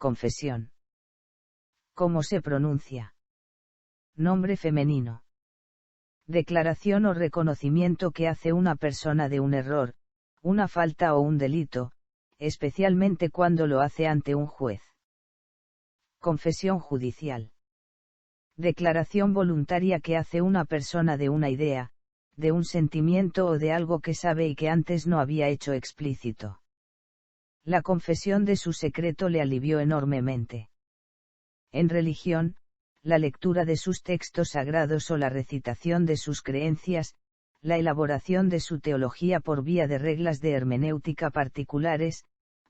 Confesión. ¿Cómo se pronuncia? Nombre femenino. Declaración o reconocimiento que hace una persona de un error, una falta o un delito, especialmente cuando lo hace ante un juez. Confesión judicial. Declaración voluntaria que hace una persona de una idea, de un sentimiento o de algo que sabe y que antes no había hecho explícito. La confesión de su secreto le alivió enormemente. En religión, la lectura de sus textos sagrados o la recitación de sus creencias, la elaboración de su teología por vía de reglas de hermenéutica particulares,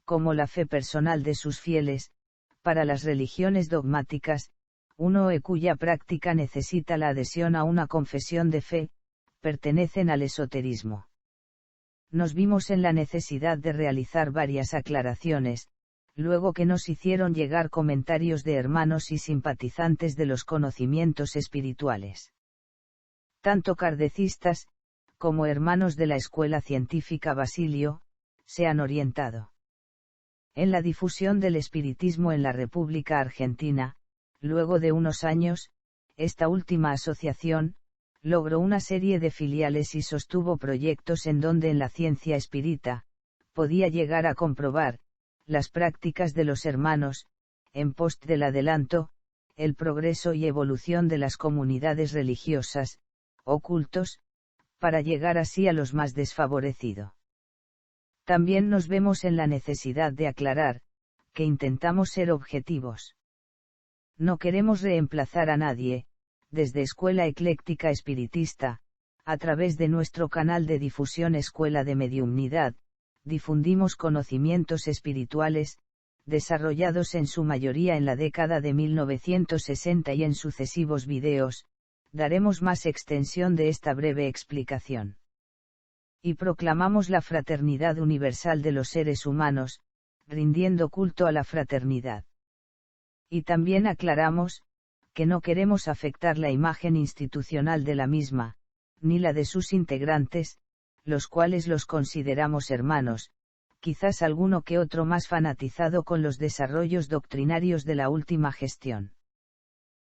como la fe personal de sus fieles, para las religiones dogmáticas, uno cuya práctica necesita la adhesión a una confesión de fe, pertenecen al esoterismo. Nos vimos en la necesidad de realizar varias aclaraciones, luego que nos hicieron llegar comentarios de hermanos y simpatizantes de los conocimientos espirituales. Tanto kardecistas, como hermanos de la Escuela Científica Basilio, se han orientado en la difusión del espiritismo en la República Argentina. Luego de unos años, esta última asociación logró una serie de filiales y sostuvo proyectos en donde en la ciencia espírita podía llegar a comprobar las prácticas de los hermanos, en pos del adelanto, el progreso y evolución de las comunidades religiosas, o cultos, para llegar así a los más desfavorecidos. También nos vemos en la necesidad de aclarar, que intentamos ser objetivos. No queremos reemplazar a nadie, desde Escuela Ecléctica Espiritista, a través de nuestro canal de difusión Escuela de Mediumnidad, difundimos conocimientos espirituales, desarrollados en su mayoría en la década de 1960 y en sucesivos videos, daremos más extensión de esta breve explicación. Y proclamamos la fraternidad universal de los seres humanos, rindiendo culto a la fraternidad. Y también aclaramos, que no queremos afectar la imagen institucional de la misma, ni la de sus integrantes, los cuales los consideramos hermanos, quizás alguno que otro más fanatizado con los desarrollos doctrinarios de la última gestión.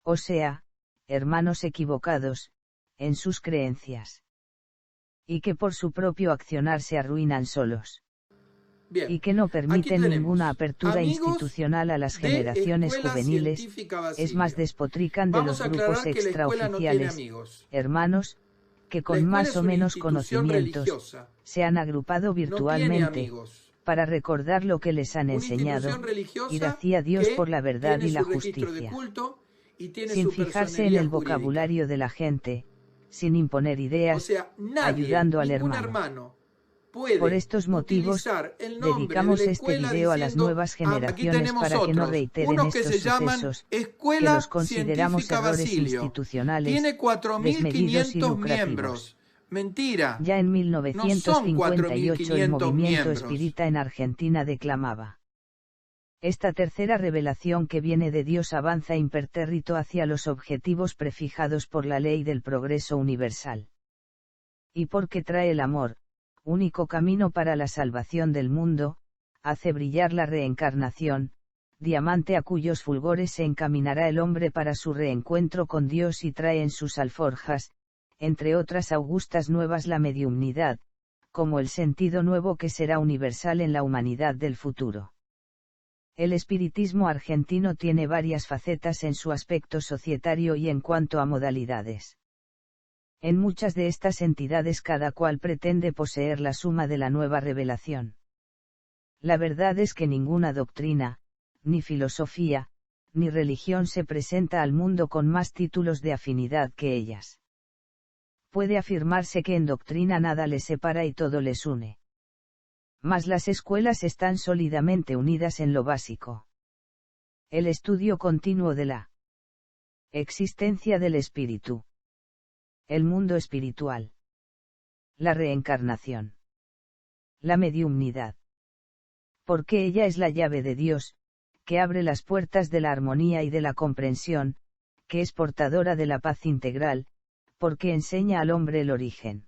O sea, hermanos equivocados, en sus creencias. Y que por su propio accionar se arruinan solos. Bien, y que no permiten ninguna apertura amigos institucional a las generaciones Escuela juveniles, Científica es Basilio. más despotrican de Vamos los a grupos aclarar que la escuela no tiene extraoficiales, amigos. hermanos, que La con escuela más es o una menos institución conocimientos, religiosa. se han agrupado No tiene virtualmente, amigos. para recordar lo que les han Una enseñado, institución religiosa ir hacia Dios por que la verdad tiene y la su registro de justicia. culto y tiene Sin su fijarse en personería el jurídica. vocabulario de la gente, sin imponer O ideas, sea, nadie, ayudando al ningún hermano. hermano puede Por estos motivos, utilizar el nombre de dedicamos la este escuela video a las diciendo, nuevas aquí generaciones tenemos para que no otros, reiteren unos que estos se llaman sucesos, que los Escuela consideramos Científica errores Basilio. institucionales, Tiene desmedidos y 4.500 lucrativos. miembros. Mentira. Ya en No son 1958 el 4.500 movimiento miembros. espírita en Argentina declamaba: esta tercera revelación que viene de Dios avanza impertérrito hacia los objetivos prefijados por la ley del progreso universal. Y porque trae el amor, único camino para la salvación del mundo, hace brillar la reencarnación, diamante a cuyos fulgores se encaminará el hombre para su reencuentro con Dios, y trae en sus alforjas, entre otras augustas nuevas, la mediumnidad, como el sentido nuevo que será universal en la humanidad del futuro. El espiritismo argentino tiene varias facetas en su aspecto societario y en cuanto a modalidades. En muchas de estas entidades cada cual pretende poseer la suma de la nueva revelación. La verdad es que ninguna doctrina, ni filosofía, ni religión se presenta al mundo con más títulos de afinidad que ellas. Puede afirmarse que en doctrina nada les separa y todo les une. Mas las escuelas están sólidamente unidas en lo básico. El estudio continuo de la existencia del espíritu. El mundo espiritual. La reencarnación. La mediumnidad. Porque ella es la llave de Dios, que abre las puertas de la armonía y de la comprensión, que es portadora de la paz integral, porque enseña al hombre el origen.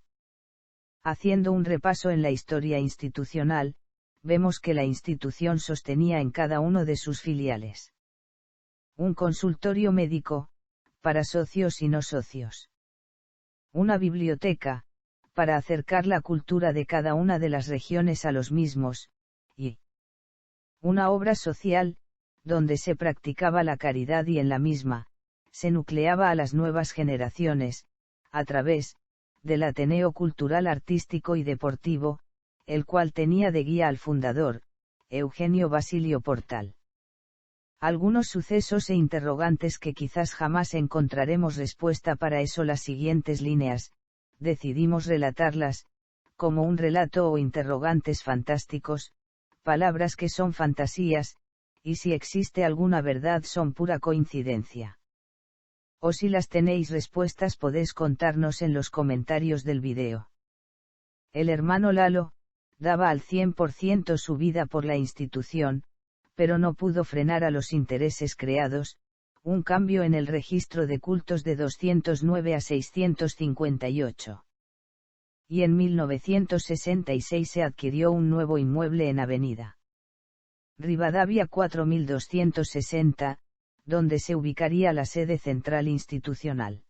Haciendo un repaso en la historia institucional, vemos que la institución sostenía en cada uno de sus filiales un consultorio médico, para socios y no socios. Una biblioteca, para acercar la cultura de cada una de las regiones a los mismos, y una obra social, donde se practicaba la caridad y en la misma, se nucleaba a las nuevas generaciones, a través, del Ateneo Cultural Artístico y Deportivo, el cual tenía de guía al fundador, Eugenio Basilio Portal. Algunos sucesos e interrogantes que quizás jamás encontraremos respuesta para eso. Las siguientes líneas, decidimos relatarlas, como un relato o interrogantes fantásticos, palabras que son fantasías, y si existe alguna verdad son pura coincidencia. O si las tenéis respuestas podéis contarnos en los comentarios del video. El hermano Lalo, daba al 100% su vida por la institución, pero no pudo frenar a los intereses creados, un cambio en el registro de cultos de 209 a 658. Y en 1966 se adquirió un nuevo inmueble en Avenida Rivadavia 4260, donde se ubicaría la sede central institucional.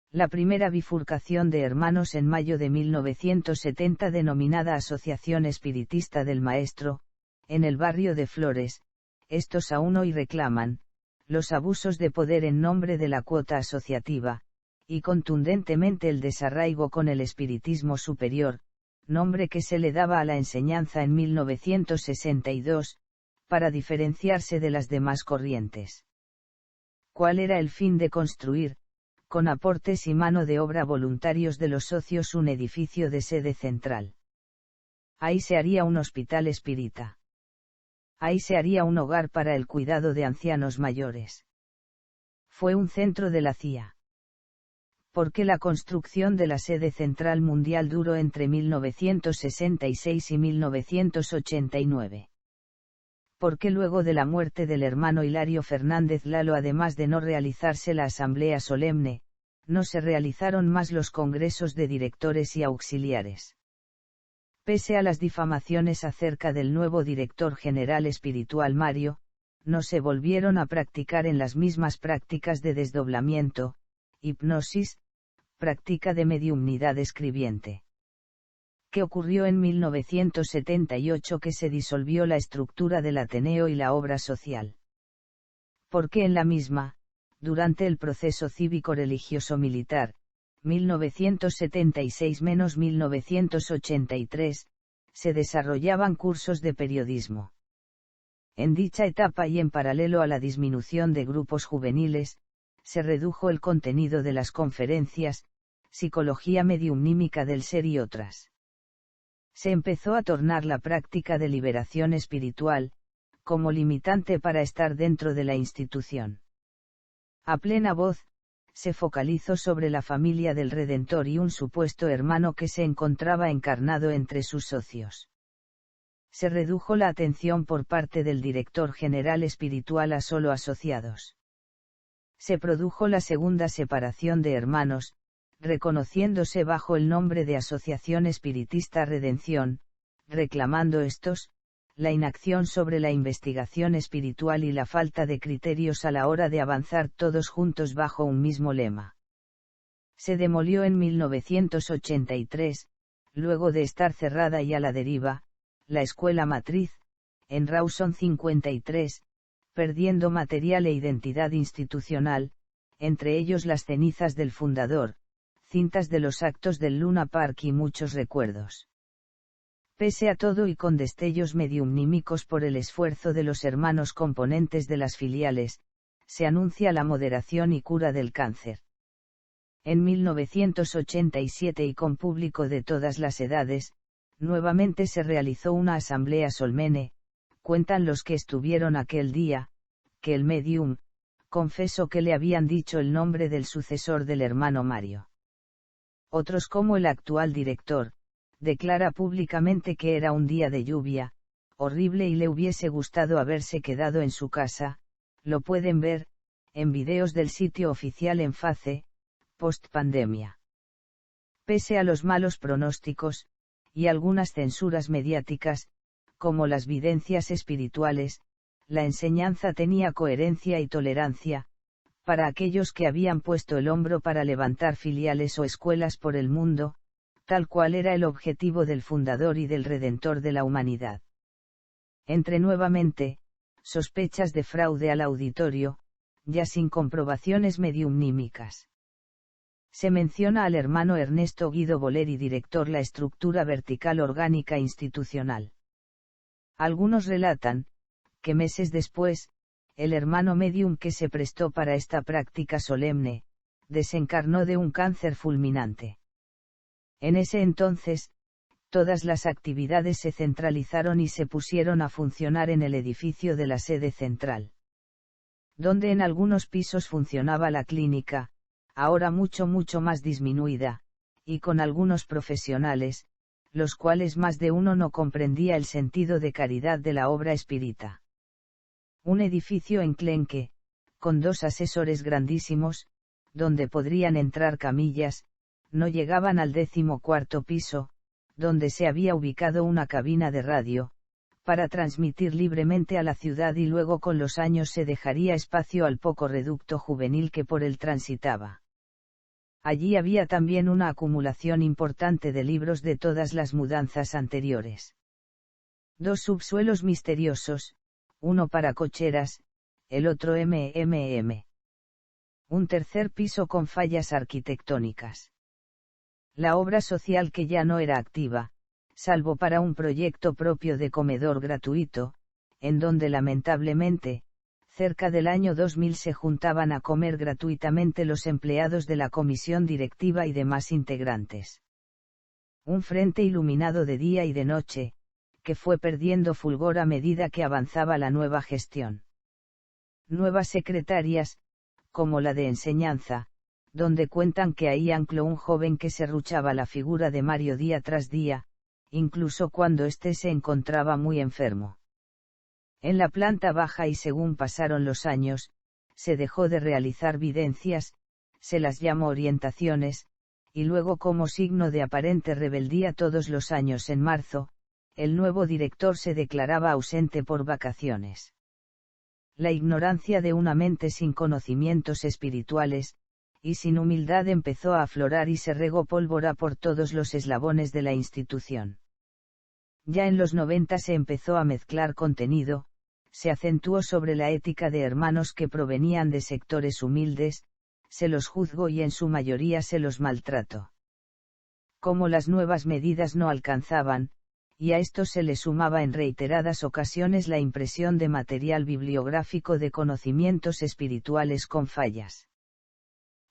La primera bifurcación de hermanos en mayo de 1970 denominada Asociación Espiritista del Maestro, en el barrio de Flores, estos aún hoy reclaman, los abusos de poder en nombre de la cuota asociativa, y contundentemente el desarraigo con el espiritismo superior, nombre que se le daba a la enseñanza en 1962, para diferenciarse de las demás corrientes. ¿Cuál era el fin de construir, con aportes y mano de obra voluntarios de los socios, un edificio de sede central? Ahí se haría un hospital espírita. Ahí se haría un hogar para el cuidado de ancianos mayores. Fue un centro de la CIA. ¿Por qué la construcción de la sede central mundial duró entre 1966 y 1989? ¿Por qué luego de la muerte del hermano Hilario Fernández Lalo, además de no realizarse la asamblea solemne, no se realizaron más los congresos de directores y auxiliares? Pese a las difamaciones acerca del nuevo director general espiritual Mario, no se volvieron a practicar en las mismas prácticas de desdoblamiento, hipnosis, práctica de mediumnidad escribiente. ¿Qué ocurrió en 1978 que se disolvió la estructura del Ateneo y la obra social? ¿Por qué en la misma, durante el proceso cívico-religioso-militar, 1976-1983, se desarrollaban cursos de periodismo? En dicha etapa y en paralelo a la disminución de grupos juveniles, se redujo el contenido de las conferencias, psicología mediumnímica del ser y otras. Se empezó a tornar la práctica de liberación espiritual, como limitante para estar dentro de la institución. A plena voz, se focalizó sobre la familia del Redentor y un supuesto hermano que se encontraba encarnado entre sus socios. Se redujo la atención por parte del director general espiritual a solo asociados. Se produjo la segunda separación de hermanos, reconociéndose bajo el nombre de Asociación Espiritista Redención, reclamando estos, la inacción sobre la investigación espiritual y la falta de criterios a la hora de avanzar todos juntos bajo un mismo lema. Se demolió en 1983, luego de estar cerrada y a la deriva, la escuela matriz, en Rawson 53, perdiendo material e identidad institucional, entre ellos las cenizas del fundador, cintas de los actos del Luna Park y muchos recuerdos. Pese a todo y con destellos mediumnímicos por el esfuerzo de los hermanos componentes de las filiales, se anuncia la moderación y cura del cáncer. En 1987 y con público de todas las edades, nuevamente se realizó una asamblea solmene, cuentan los que estuvieron aquel día, que el medium, confesó que le habían dicho el nombre del sucesor del hermano Mario. Otros como el actual director, declara públicamente que era un día de lluvia, horrible y le hubiese gustado haberse quedado en su casa, lo pueden ver, en videos del sitio oficial en Face, post pandemia. Pese a los malos pronósticos, y algunas censuras mediáticas, como las videncias espirituales, la enseñanza tenía coherencia y tolerancia, para aquellos que habían puesto el hombro para levantar filiales o escuelas por el mundo, tal cual era el objetivo del fundador y del redentor de la humanidad. Entre nuevamente, sospechas de fraude al auditorio, ya sin comprobaciones mediumnímicas. Se menciona al hermano Ernesto Guido Boleri, director la estructura vertical orgánica institucional. Algunos relatan, que meses después, el hermano medium que se prestó para esta práctica solemne, desencarnó de un cáncer fulminante. En ese entonces, todas las actividades se centralizaron y se pusieron a funcionar en el edificio de la sede central. Donde en algunos pisos funcionaba la clínica, ahora mucho más disminuida, y con algunos profesionales, los cuales más de uno no comprendía el sentido de caridad de la obra espírita. Un edificio enclenque, con 2 ascensores grandísimos, donde podrían entrar camillas, no llegaban al 14º piso, donde se había ubicado una cabina de radio, para transmitir libremente a la ciudad, y luego con los años se dejaría espacio al poco reducto juvenil que por él transitaba. Allí había también una acumulación importante de libros de todas las mudanzas anteriores. 2 subsuelos misteriosos, uno para cocheras, el otro MMM. Un tercer piso con fallas arquitectónicas. La obra social que ya no era activa, salvo para un proyecto propio de comedor gratuito, en donde lamentablemente, cerca del año 2000 se juntaban a comer gratuitamente los empleados de la comisión directiva y demás integrantes. Un frente iluminado de día y de noche, que fue perdiendo fulgor a medida que avanzaba la nueva gestión. Nuevas secretarias, como la de enseñanza, donde cuentan que ahí ancló un joven que serruchaba la figura de Mario día tras día, incluso cuando éste se encontraba muy enfermo. En la planta baja, y según pasaron los años, se dejó de realizar videncias, se las llamó orientaciones, y luego, como signo de aparente rebeldía, todos los años en marzo, el nuevo director se declaraba ausente por vacaciones. La ignorancia de una mente sin conocimientos espirituales, y sin humildad, empezó a aflorar y se regó pólvora por todos los eslabones de la institución. Ya en los 90 se empezó a mezclar contenido, se acentuó sobre la ética de hermanos que provenían de sectores humildes, se los juzgó y en su mayoría se los maltrató. Como las nuevas medidas no alcanzaban, y a esto se le sumaba en reiteradas ocasiones la impresión de material bibliográfico de conocimientos espirituales con fallas.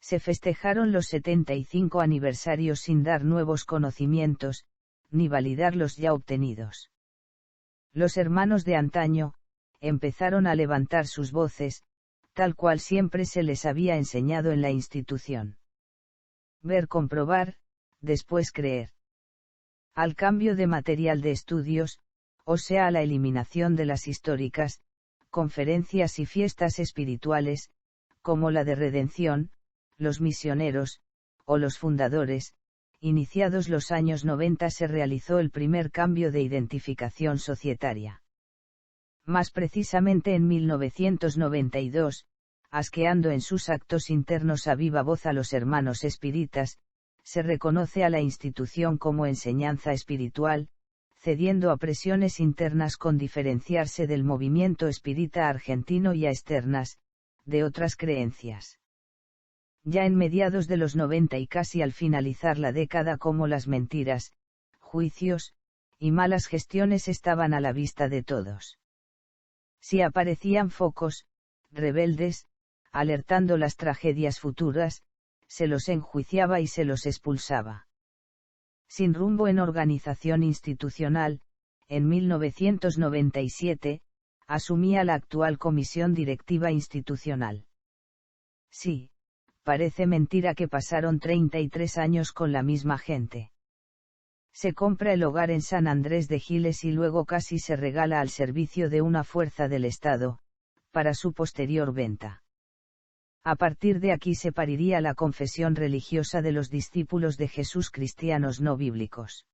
Se festejaron los 75 aniversarios sin dar nuevos conocimientos, ni validar los ya obtenidos. Los hermanos de antaño, empezaron a levantar sus voces, tal cual siempre se les había enseñado en la institución. Ver, comprobar, después creer. Al cambio de material de estudios, o sea, a la eliminación de las históricas, conferencias y fiestas espirituales, como la de redención, los misioneros, o los fundadores, iniciados los años 90 se realizó el primer cambio de identificación societaria. Más precisamente en 1992, asqueando en sus actos internos a viva voz a los hermanos espíritas, se reconoce a la institución como enseñanza espiritual, cediendo a presiones internas con diferenciarse del movimiento espírita argentino y a externas, de otras creencias. Ya en mediados de los 90 y casi al finalizar la década, como las mentiras, juicios, y malas gestiones estaban a la vista de todos. Si aparecían focos, rebeldes, alertando las tragedias futuras, se los enjuiciaba y se los expulsaba. Sin rumbo en organización institucional, en 1997, asumía la actual Comisión Directiva Institucional. Sí, parece mentira que pasaron 33 años con la misma gente. Se compra el hogar en San Andrés de Giles y luego casi se regala al servicio de una fuerza del Estado, para su posterior venta. A partir de aquí se pariría la confesión religiosa de los discípulos de Jesús cristianos no bíblicos.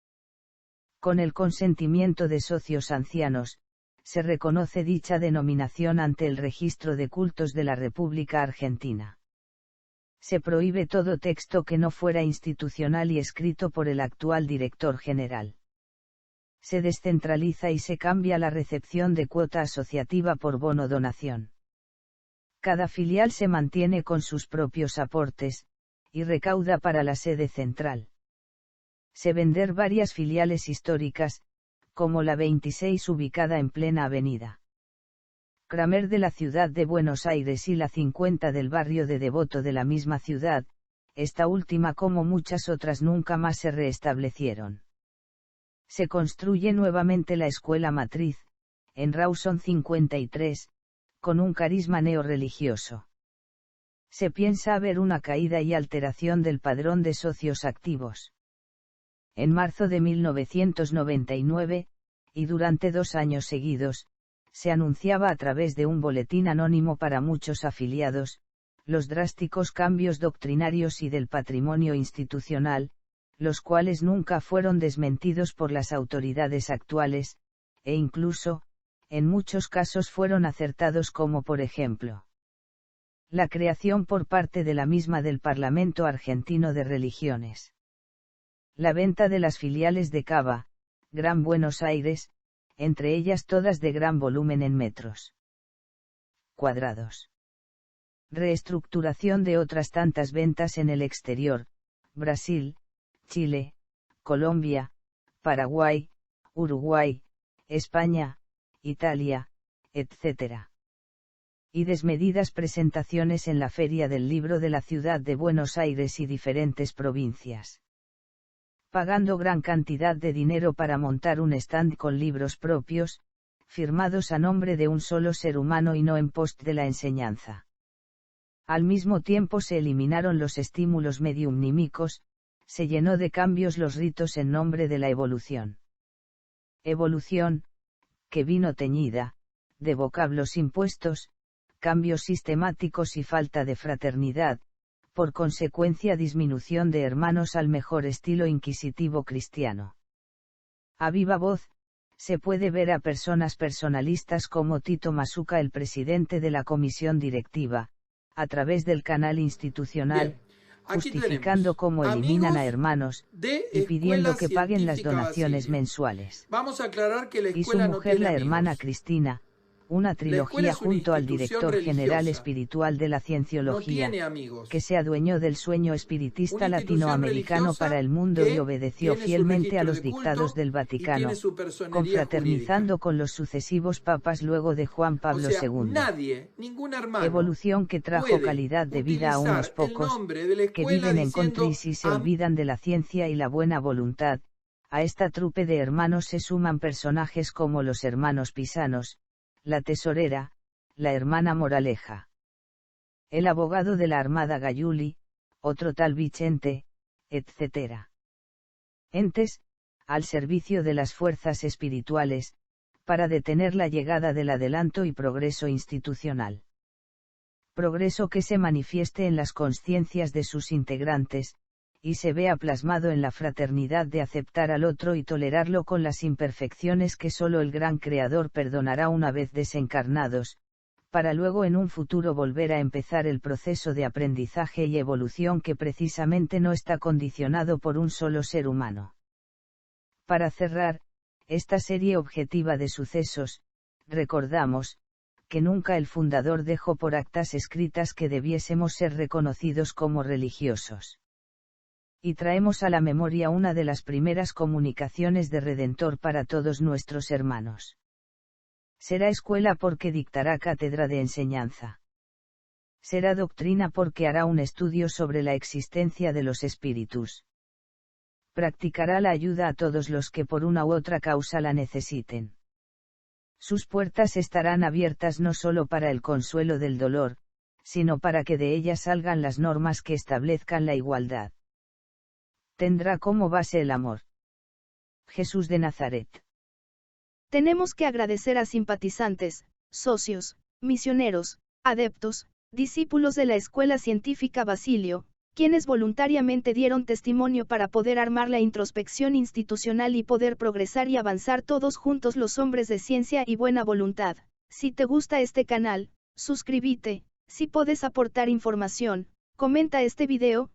Con el consentimiento de socios ancianos, se reconoce dicha denominación ante el Registro de Cultos de la República Argentina. Se prohíbe todo texto que no fuera institucional y escrito por el actual director general. Se descentraliza y se cambia la recepción de cuota asociativa por bono-donación. Cada filial se mantiene con sus propios aportes, y recauda para la sede central. Se vender varias filiales históricas, como la 26 ubicada en plena avenida Kramer de la ciudad de Buenos Aires y la 50 del barrio de Devoto de la misma ciudad, esta última como muchas otras nunca más se restablecieron. Se construye nuevamente la escuela matriz, en Rawson 53, con un carisma neorreligioso. Se piensa haber una caída y alteración del padrón de socios activos. En marzo de 1999, y durante 2 años seguidos, se anunciaba a través de un boletín anónimo para muchos afiliados, los drásticos cambios doctrinarios y del patrimonio institucional, los cuales nunca fueron desmentidos por las autoridades actuales, e incluso, en muchos casos fueron acertados como por ejemplo, la creación por parte de la misma del Parlamento Argentino de Religiones. La venta de las filiales de Cava, Gran Buenos Aires, entre ellas todas de gran volumen en metros cuadrados. Reestructuración de otras tantas ventas en el exterior, Brasil, Chile, Colombia, Paraguay, Uruguay, España, Italia, etc. Y desmedidas presentaciones en la Feria del Libro de la ciudad de Buenos Aires y diferentes provincias. Pagando gran cantidad de dinero para montar un stand con libros propios, firmados a nombre de un solo ser humano y no en pos de la enseñanza. Al mismo tiempo se eliminaron los estímulos mediumnímicos, se llenó de cambios los ritos en nombre de la evolución. Evolución, que vino teñida, de vocablos impuestos, cambios sistemáticos y falta de fraternidad, por consecuencia disminución de hermanos al mejor estilo inquisitivo cristiano. A viva voz, se puede ver a personas personalistas como Tito Masuca, el presidente de la comisión directiva, a través del canal institucional, justificando cómo eliminan a hermanos, y pidiendo que paguen las donaciones mensuales. Vamos a aclarar que la y su escuela no mujer, tiene la amigos. hermana Cristina, una trilogía es una junto al institución director general religiosa. espiritual de la No cienciología, tiene amigos. que se adueñó del sueño espiritista Una institución latinoamericano religiosa para el mundo que y obedeció tiene su fielmente a registro los de culto dictados del y Vaticano, tiene su personería confraternizando con los sucesivos papas luego de Juan Pablo O sea, II. nadie, ningún hermano, Evolución que trajo puede calidad de vida a unos utilizar el pocos, nombre de la que escuela viven en diciendo, contris y se olvidan de la ciencia y la buena voluntad. A esta trupe de hermanos se suman personajes como los hermanos Pisanos, la tesorera, la hermana Moraleja, el abogado de la Armada Gayuli, otro tal Vicente, etc. Entes, al servicio de las fuerzas espirituales, para detener la llegada del adelanto y progreso institucional. Progreso que se manifieste en las conciencias de sus integrantes, y se vea plasmado en la fraternidad de aceptar al otro y tolerarlo con las imperfecciones que solo el gran Creador perdonará una vez desencarnados, para luego en un futuro volver a empezar el proceso de aprendizaje y evolución que precisamente no está condicionado por un solo ser humano. Para cerrar, esta serie objetiva de sucesos, recordamos, que nunca el fundador dejó por actas escritas que debiésemos ser reconocidos como religiosos. Y traemos a la memoria una de las primeras comunicaciones de Redentor para todos nuestros hermanos. Será escuela porque dictará cátedra de enseñanza. Será doctrina porque hará un estudio sobre la existencia de los espíritus. Practicará la ayuda a todos los que por una u otra causa la necesiten. Sus puertas estarán abiertas no solo para el consuelo del dolor, sino para que de ellas salgan las normas que establezcan la igualdad. Tendrá como base el amor. Jesús de Nazaret. Tenemos que agradecer a simpatizantes, socios, misioneros, adeptos, discípulos de la Escuela Científica Basilio, quienes voluntariamente dieron testimonio para poder armar la introspección institucional y poder progresar y avanzar todos juntos los hombres de ciencia y buena voluntad. Si te gusta este canal, suscríbete. Si puedes aportar información, comenta este video,